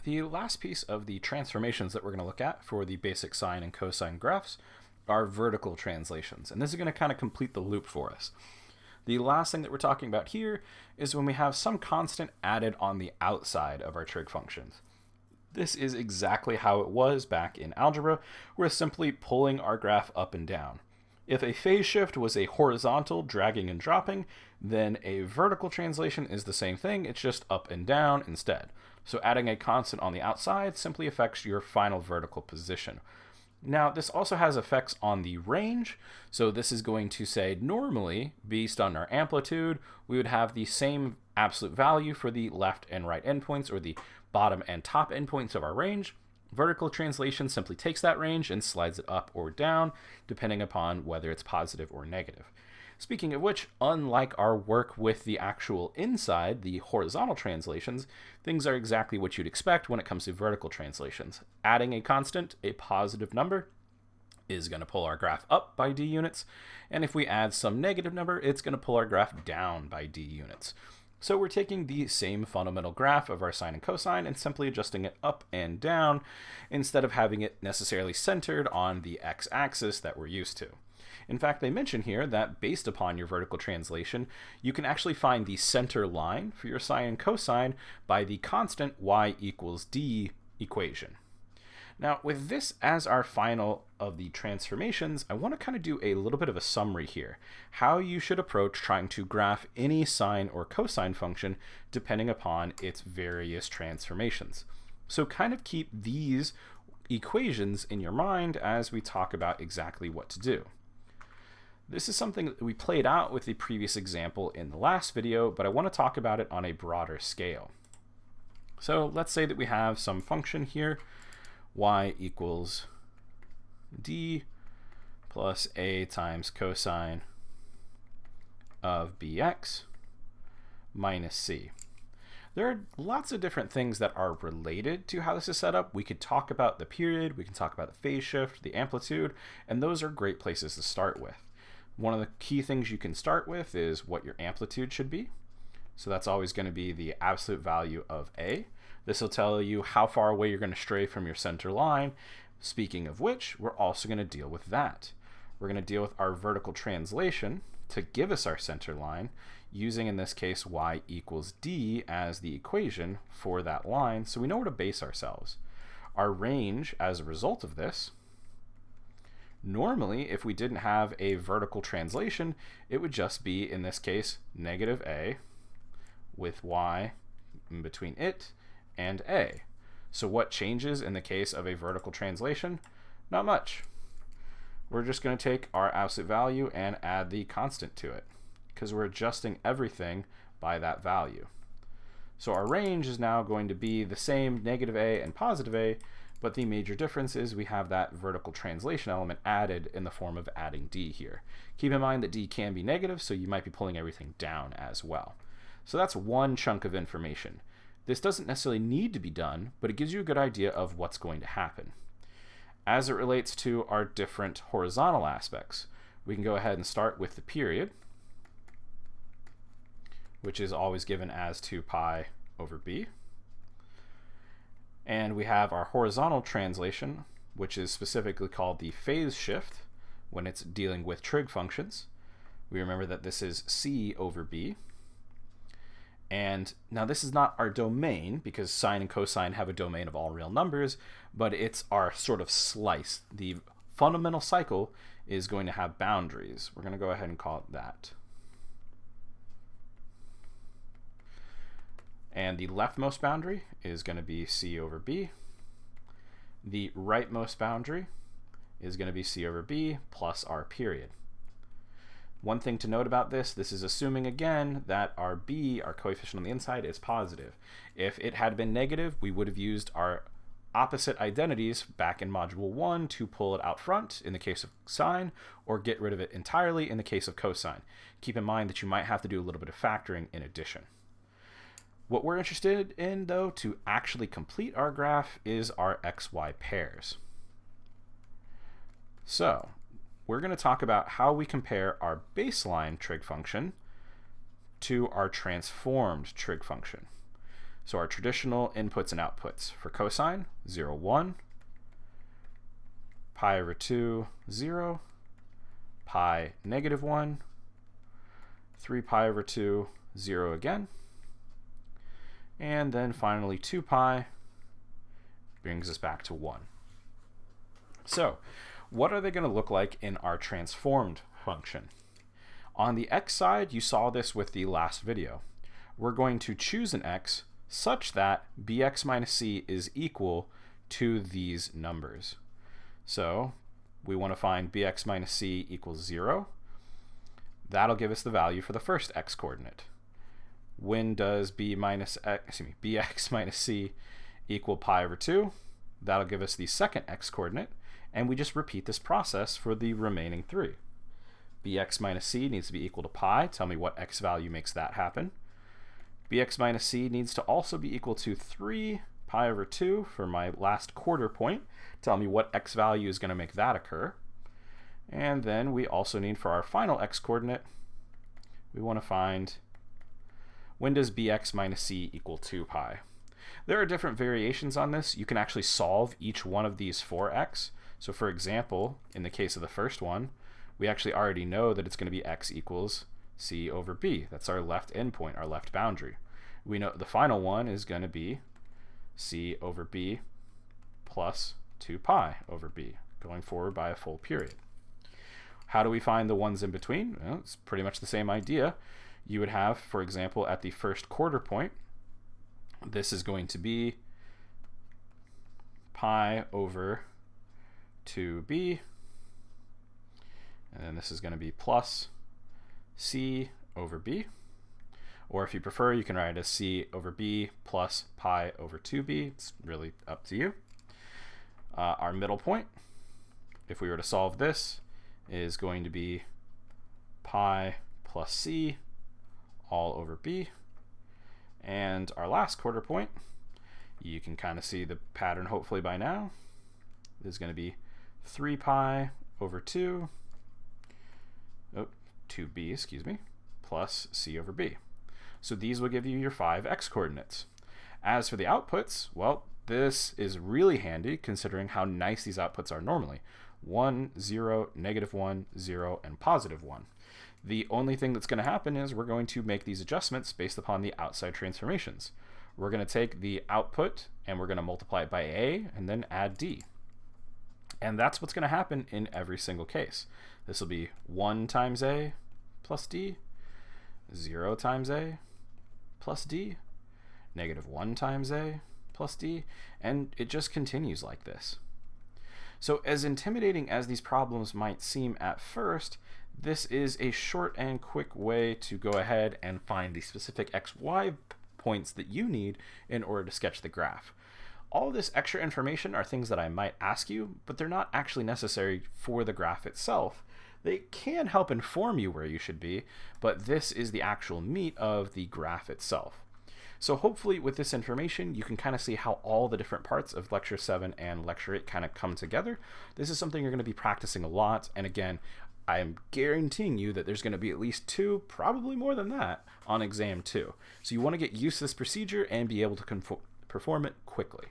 The last piece of the transformations that we're going to look at for the basic sine and cosine graphs are vertical translations. And this is going to kind of complete the loop for us. The last thing that we're talking about here is when we have some constant added on the outside of our trig functions. This is exactly how it was back in algebra. We're simply pulling our graph up and down. If a phase shift was a horizontal dragging and dropping, then a vertical translation is the same thing, it's just up and down instead. So adding a constant on the outside simply affects your final vertical position. Now, this also has effects on the range. So this is going to say normally, based on our amplitude, we would have the same absolute value for the left and right endpoints, or the bottom and top endpoints of our range. Vertical translation simply takes that range and slides it up or down, depending upon whether it's positive or negative. Speaking of which, unlike our work with the actual inside, the horizontal translations, things are exactly what you'd expect when it comes to vertical translations. Adding a constant, a positive number, is going to pull our graph up by d units, and if we add some negative number, it's going to pull our graph down by d units. So we're taking the same fundamental graph of our sine and cosine and simply adjusting it up and down instead of having it necessarily centered on the x-axis that we're used to. In fact, they mention here that based upon your vertical translation, you can actually find the center line for your sine and cosine by the constant y equals d equation. Now, with this as our final of the transformations, I want to kind of do a little bit of a summary here. How you should approach trying to graph any sine or cosine function depending upon its various transformations. So kind of keep these equations in your mind as we talk about exactly what to do. This is something that we played out with the previous example in the last video, but I want to talk about it on a broader scale. So let's say that we have some function here, y equals d plus a times cosine of bx minus c. There are lots of different things that are related to how this is set up. We could talk about the period, we can talk about the phase shift, the amplitude, and those are great places to start with. One of the key things you can start with is what your amplitude should be. So that's always going to be the absolute value of a. This will tell you how far away you're going to stray from your center line. Speaking of which, we're also going to deal with that. We're going to deal with our vertical translation to give us our center line, using in this case y equals d as the equation for that line, so we know where to base ourselves. Our range as a result of this, normally if we didn't have a vertical translation, it would just be, in this case, negative a with y in between it and a. So what changes in the case of a vertical translation? Not much. We're just going to take our absolute value and add the constant to it, because we're adjusting everything by that value. So our range is now going to be the same, negative a and positive a, but the major difference is we have that vertical translation element added in the form of adding d here. Keep in mind that d can be negative, so you might be pulling everything down as well. So that's one chunk of information. This doesn't necessarily need to be done, but it gives you a good idea of what's going to happen. As it relates to our different horizontal aspects, we can go ahead and start with the period, which is always given as 2 pi over b. And we have our horizontal translation, which is specifically called the phase shift when it's dealing with trig functions. We remember that this is c over b. And now this is not our domain, because sine and cosine have a domain of all real numbers, but it's our sort of slice. The fundamental cycle is going to have boundaries. We're going to go ahead and call it that. And the leftmost boundary is going to be c over b. The rightmost boundary is going to be c over b plus our period. One thing to note about this is assuming again that our b, our coefficient on the inside, is positive. If it had been negative, we would have used our opposite identities back in module 1 to pull it out front in the case of sine, or get rid of it entirely in the case of cosine. Keep in mind that you might have to do a little bit of factoring in addition. What we're interested in, though, to actually complete our graph is our xy pairs. So we're going to talk about how we compare our baseline trig function to our transformed trig function. So our traditional inputs and outputs for cosine, 0, 1, pi over 2, 0, pi negative 1, 3 pi over 2, 0 again, and then finally 2 pi brings us back to 1. So what are they going to look like in our transformed function? On the x side, you saw this with the last video. We're going to choose an x such that bx minus c is equal to these numbers. So we want to find bx minus c equals 0. That'll give us the value for the first x coordinate. When does bx minus c equal pi over 2? That'll give us the second x coordinate, and we just repeat this process for the remaining 3. Bx minus c needs to be equal to pi. Tell me what x value makes that happen. Bx minus c needs to also be equal to 3 pi over 2 for my last quarter point. Tell me what x value is going to make that occur. And then we also need, for our final x coordinate, we want to find when does bx minus c equal 2 pi. There are different variations on this. You can actually solve each one of these for x. So for example, in the case of the first one, we actually already know that it's going to be x equals c over b. That's our left endpoint, our left boundary. We know the final one is going to be c over b plus 2 pi over b, going forward by a full period. How do we find the ones in between? Well, it's pretty much the same idea. You would have, for example, at the first quarter point, this is going to be pi over 2b, and then this is going to be plus c over b, or if you prefer, you can write it as c over b plus pi over 2b. It's really up to you. Our middle point, if we were to solve this, is going to be pi plus c all over b. And our last quarter point, you can kind of see the pattern hopefully by now. This is going to be 3 pi over 2, 2b, excuse me, plus c over b. So these will give you your 5 x coordinates. As for the outputs, well, this is really handy considering how nice these outputs are normally. 1, 0, negative 1, 0, and positive 1. The only thing that's going to happen is we're going to make these adjustments based upon the outside transformations. We're going to take the output and we're going to multiply it by a and then add d. And that's what's going to happen in every single case. This will be 1 times a plus d, 0 times a plus d, negative 1 times a plus d, and it just continues like this. So as intimidating as these problems might seem at first, this is a short and quick way to go ahead and find the specific xy points that you need in order to sketch the graph. All this extra information are things that I might ask you, but they're not actually necessary for the graph itself. They can help inform you where you should be, but this is the actual meat of the graph itself. So hopefully with this information, you can kind of see how all the different parts of Lecture 7 and Lecture 8 kind of come together. This is something you're going to be practicing a lot, and again, I'm guaranteeing you that there's going to be at least 2, probably more than that, on exam 2. So you want to get used to this procedure and be able to perform it quickly.